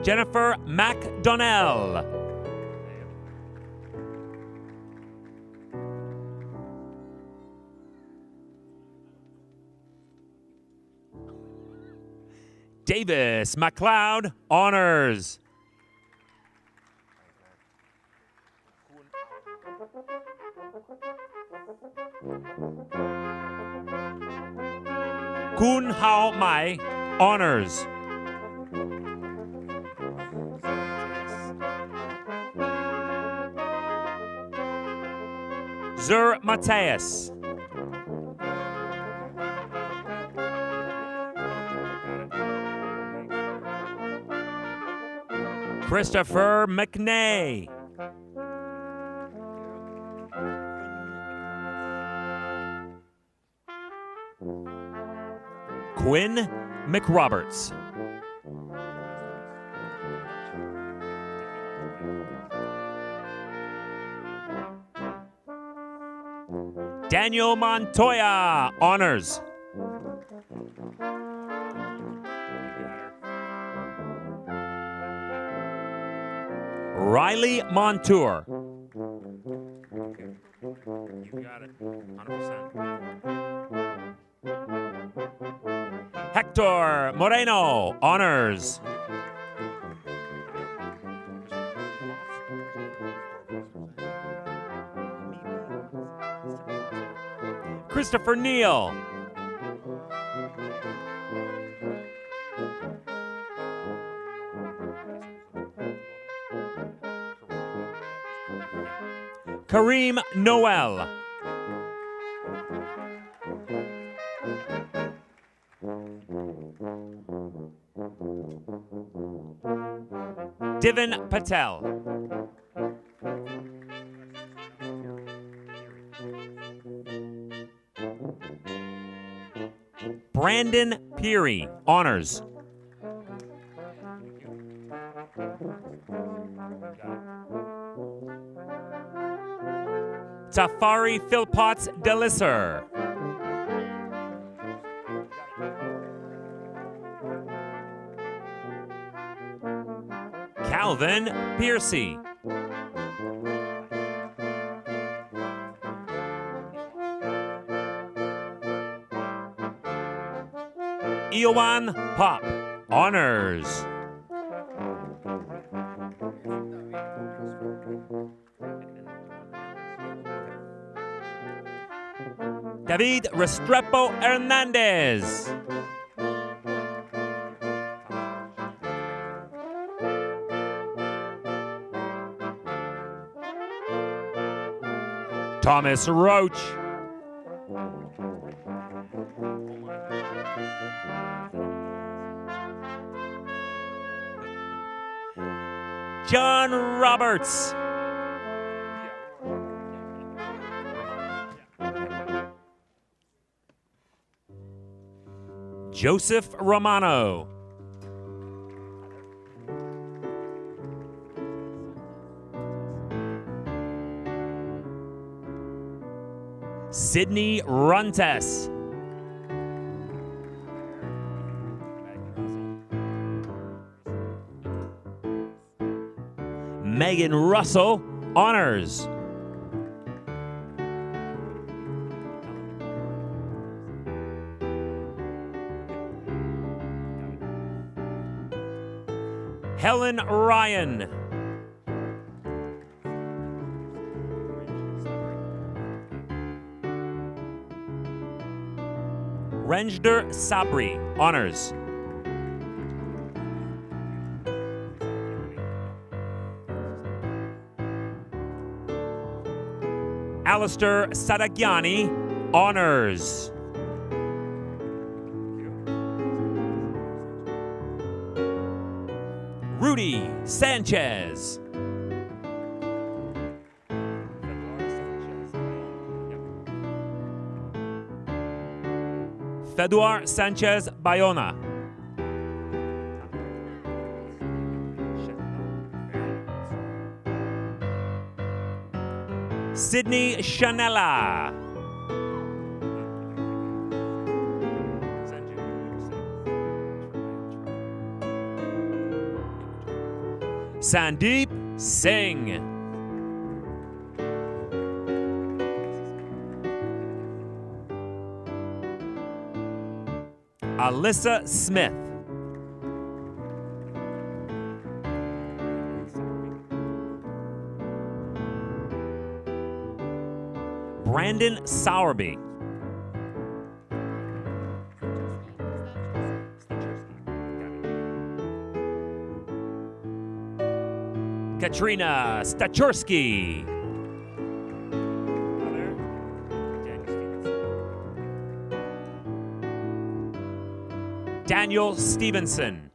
Jennifer McDonnell. Davis McLeod, honors. Kun Hao Mai, honors. Zur Mateus. Christopher McNay. Quinn McRoberts. Daniel Montoya, honors. Riley Montour. You got it, 100%. Hector Moreno, honors. Christopher Neal. Kareem Noel. Divin Patel. Brandon Peary, honors. Tafari Philpotts Delisser. Calvin Piercy. Iowan Pop, honors. David Restrepo Hernandez. Thomas Roach. John Roberts. Joseph Romano. Sydney Runtes. Megan Russell, honors. Helen Ryan. Renjder Sabri, honors. Alistair Sadagiani, honors. Rudy Sanchez. Fedor Sanchez Bayona. Sydney Chanella. Sandeep Singh. Alyssa Smith. Brandon Sowerby. Katrina Stachursky. Daniel Stevenson.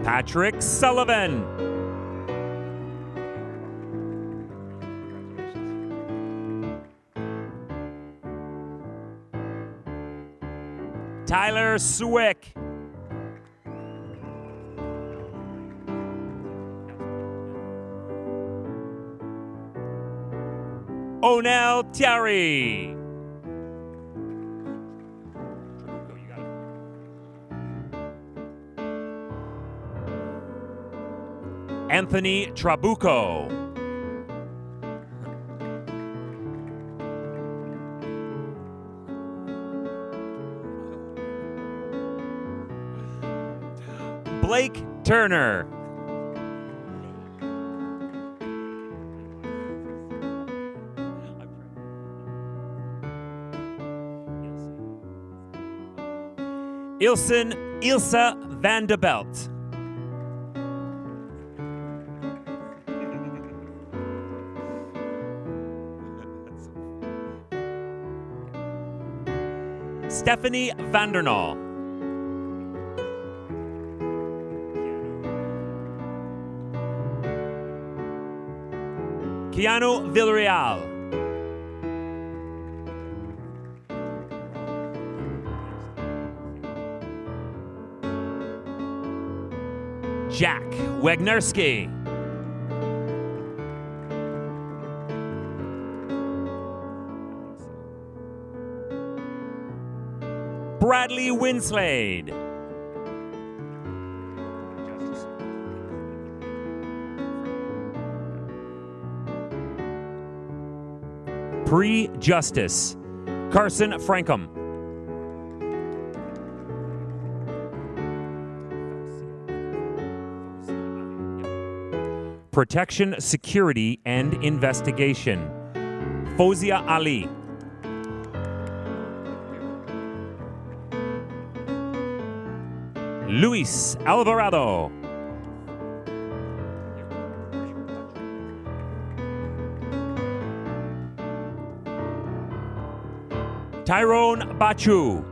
Patrick Sullivan. Tyler Swick. Onel Terry. Anthony Trabuco. Blake Turner. Ilsa Vandebelt. Stephanie Vandernal. Keanu Villarreal. Jack Wegnerski. Bradley Winslade. Pre-Justice. Carson Frankham. Protection, Security, and Investigation. Fozia Ali. Luis Alvarado. Tyrone Bachu.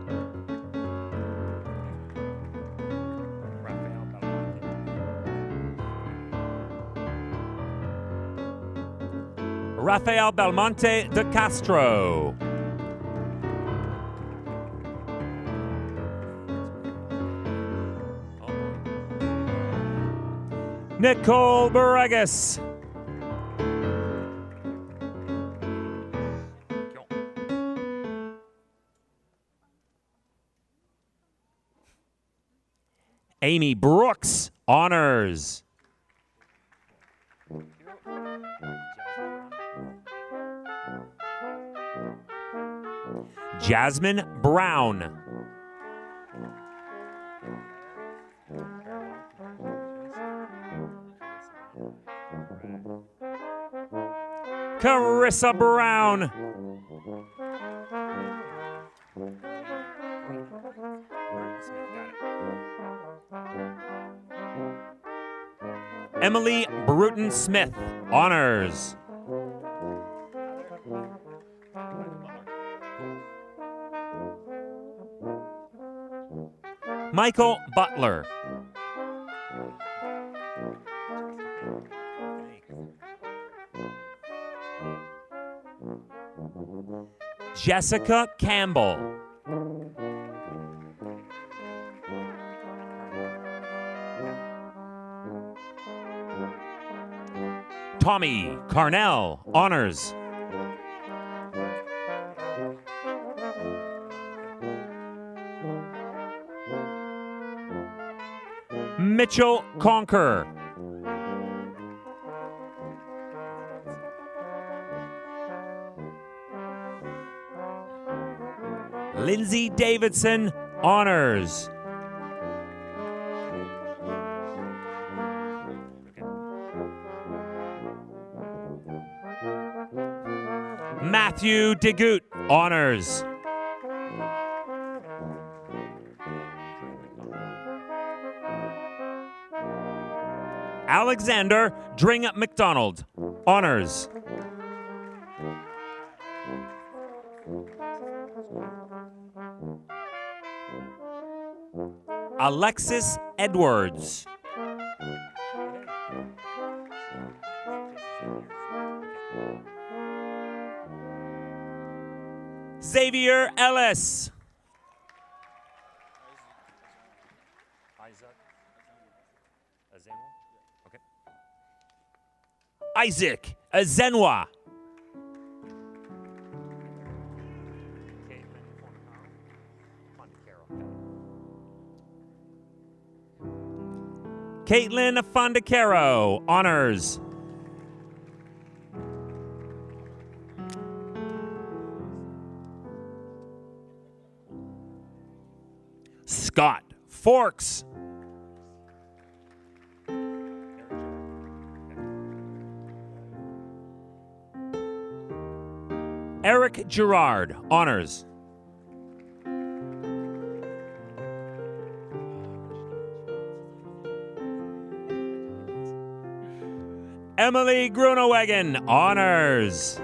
Rafael Belmonte de Castro. Nicole Barregas. Amy Brooks, honors. Jasmine Brown. Carissa Brown. Emily Bruton Smith, honors. Michael Butler. Jessica Campbell. Tommy Carnell, honors. Mitchell Conker. Lindsay Davidson, honors. Matthew DeGoot, honors. Alexander Dring McDonald, honors. Alexis Edwards. Xavier Ellis. Isaac Azenwa. Caitlin Fondacaro, honors. Scott Forks. Eric Gerard, honors. Emily Grunewagen, honors.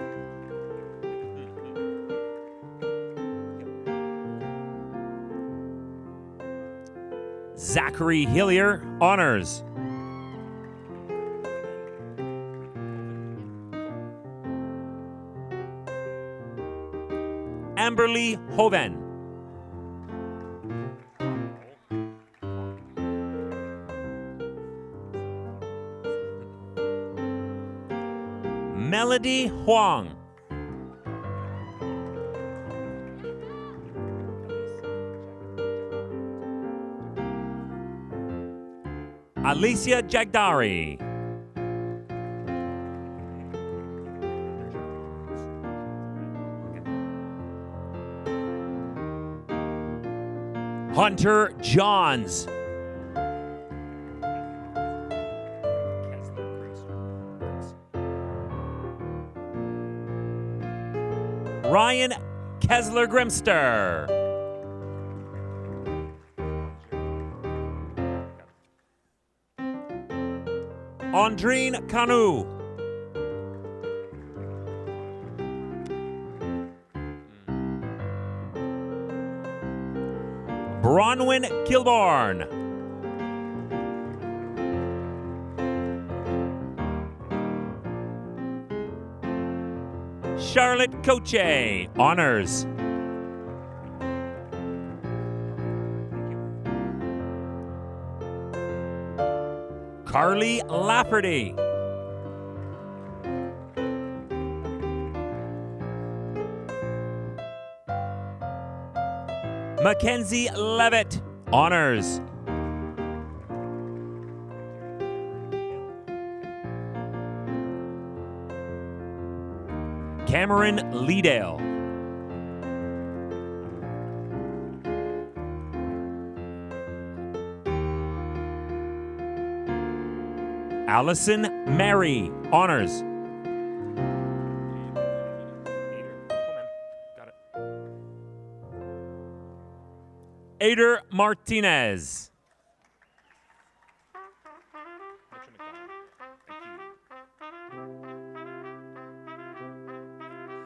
Zachary Hillier, honors. Amberly Hoven. Melody Huang. Alicia Jagdari. Hunter Johns. Ryan Kessler Grimster. Andrine Canu. Bronwyn Kilborn. Charlotte Coche, honors. Carly Lafferty. Mackenzie Levitt, honors. Cameron Leedale. Allison Mary, honors. Ader Martinez.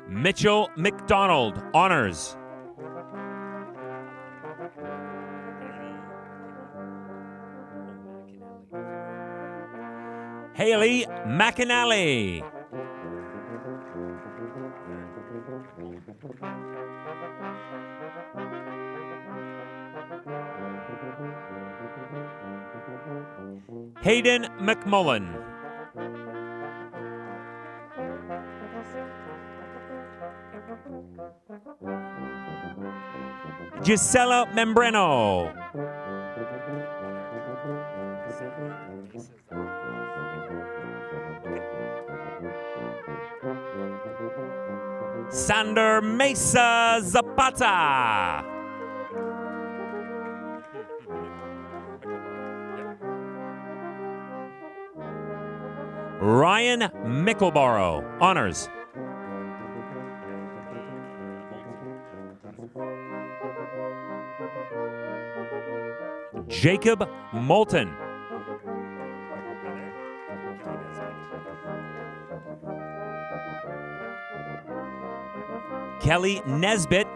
Mitchell McDonald, honors. Haley McAnally. Hayden McMullen. Gisela Membreno. Sander Mesa Zapata. Ryan Mickleborough, honors. Jacob Moulton. Kelly Nesbitt,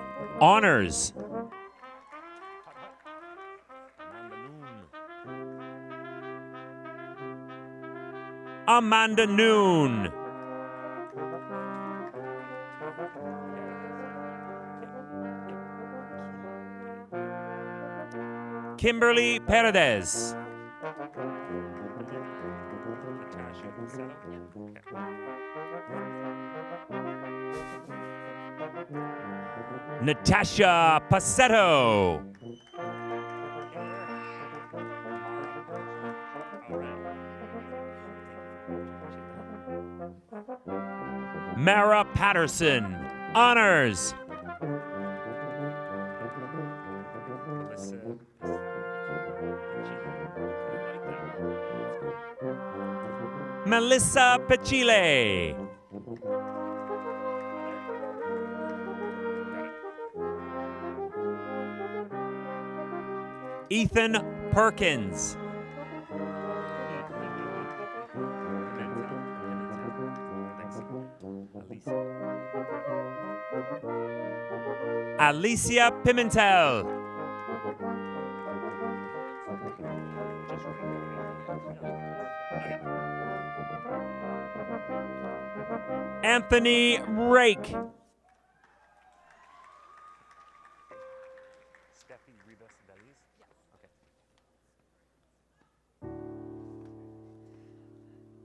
honors. Amanda Noon. Kimberly Paredes. Natasha Passetto. Mara Patterson, honors. Melissa Pachile. Ethan Perkins. Alicia Pimentel. Anthony Rake.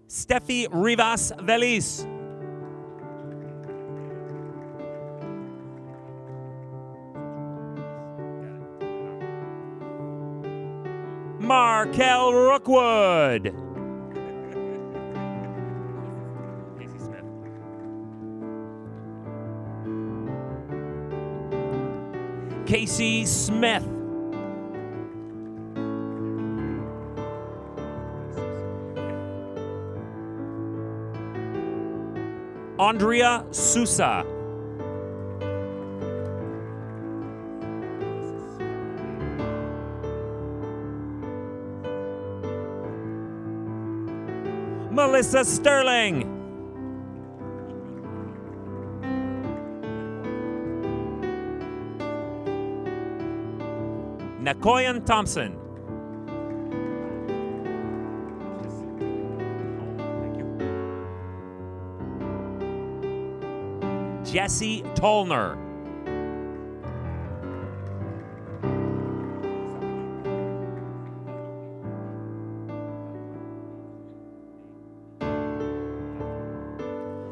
Steffi Rivas Velis. Markel Rookwood. Casey Smith. Andrea Sousa. Melissa Sterling. Nakoyan Thompson. Jesse Tolner.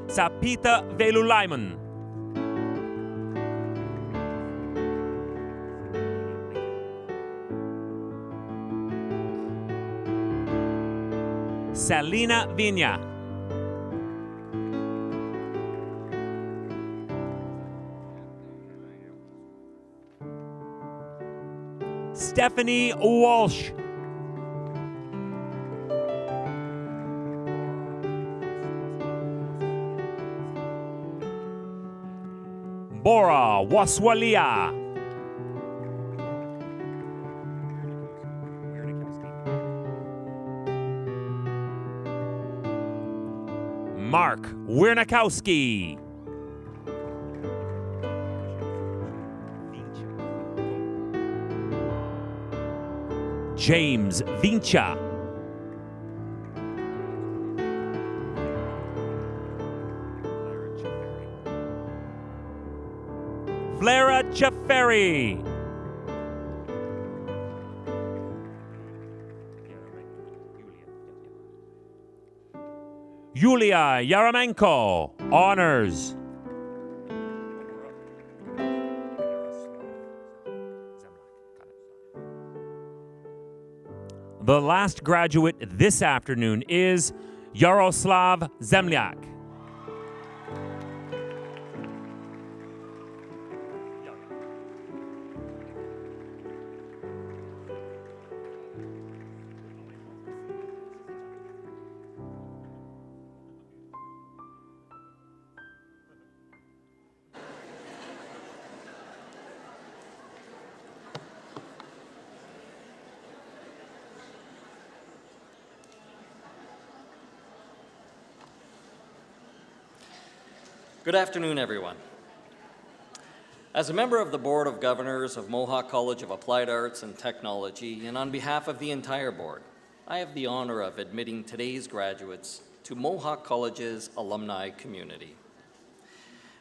Sapita Velulaiman. Salina Viña. Stephanie Walsh. Bora Waswalia. Mark Wiernikowski. James Vincha. Flara Chafferi. Yulia Yaramenko, honors. The last graduate this afternoon is Yaroslav Zemlyak. Good afternoon, everyone. As a member of the Board of Governors of Mohawk College of Applied Arts and Technology, and on behalf of the entire board, I have the honor of admitting today's graduates to Mohawk College's alumni community.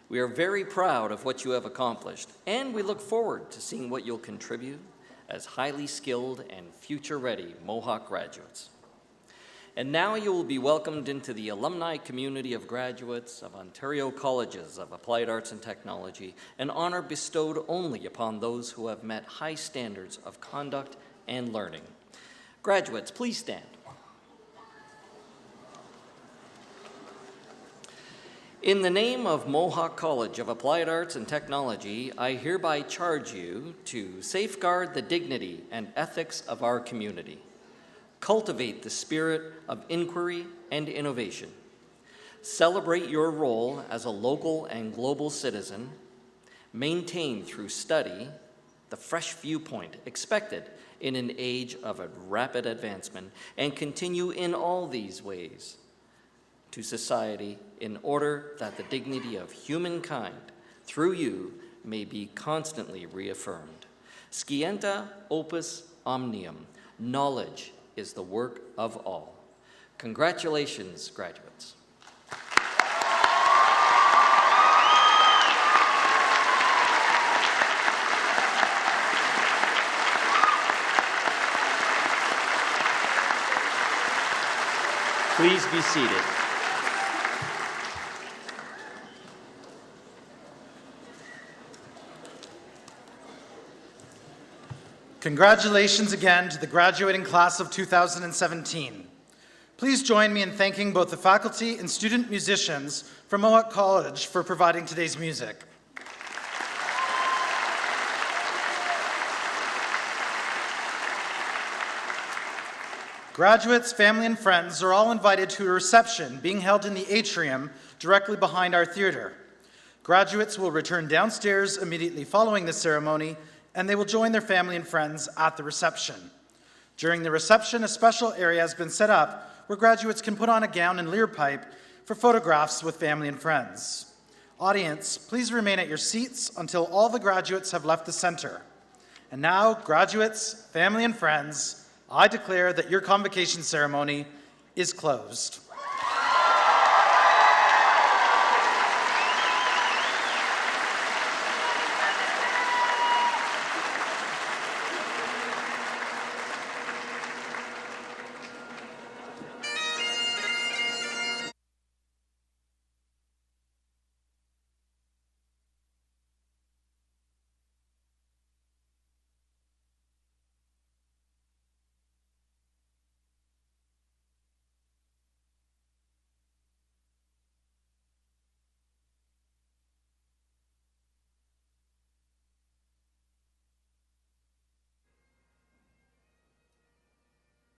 We are very proud of what you have accomplished, and we look forward to seeing what you'll contribute as highly skilled and future-ready Mohawk graduates. And now you will be welcomed into the alumni community of graduates of Ontario Colleges of Applied Arts and Technology, an honor bestowed only upon those who have met high standards of conduct and learning. Graduates, please stand. In the name of Mohawk College of Applied Arts and Technology, I hereby charge you to safeguard the dignity and ethics of our community. Cultivate the spirit of inquiry and innovation. Celebrate your role as a local and global citizen. Maintain through study the fresh viewpoint expected in an age of a rapid advancement, and continue in all these ways to society in order that the dignity of humankind through you may be constantly reaffirmed. Scientia opus omnium. Knowledge is the work of all. Congratulations, graduates. Please be seated. Congratulations again to the graduating class of 2017. Please join me in thanking both the faculty and student musicians from Mohawk College for providing today's music. Graduates, family, and friends are all invited to a reception being held in the atrium directly behind our theater. Graduates will return downstairs immediately following the ceremony, and they will join their family and friends at the reception. During the reception, a special area has been set up where graduates can put on a gown and leer pipe for photographs with family and friends. Audience, please remain at your seats until all the graduates have left the center. And now, graduates, family, and friends, I declare that your convocation ceremony is closed.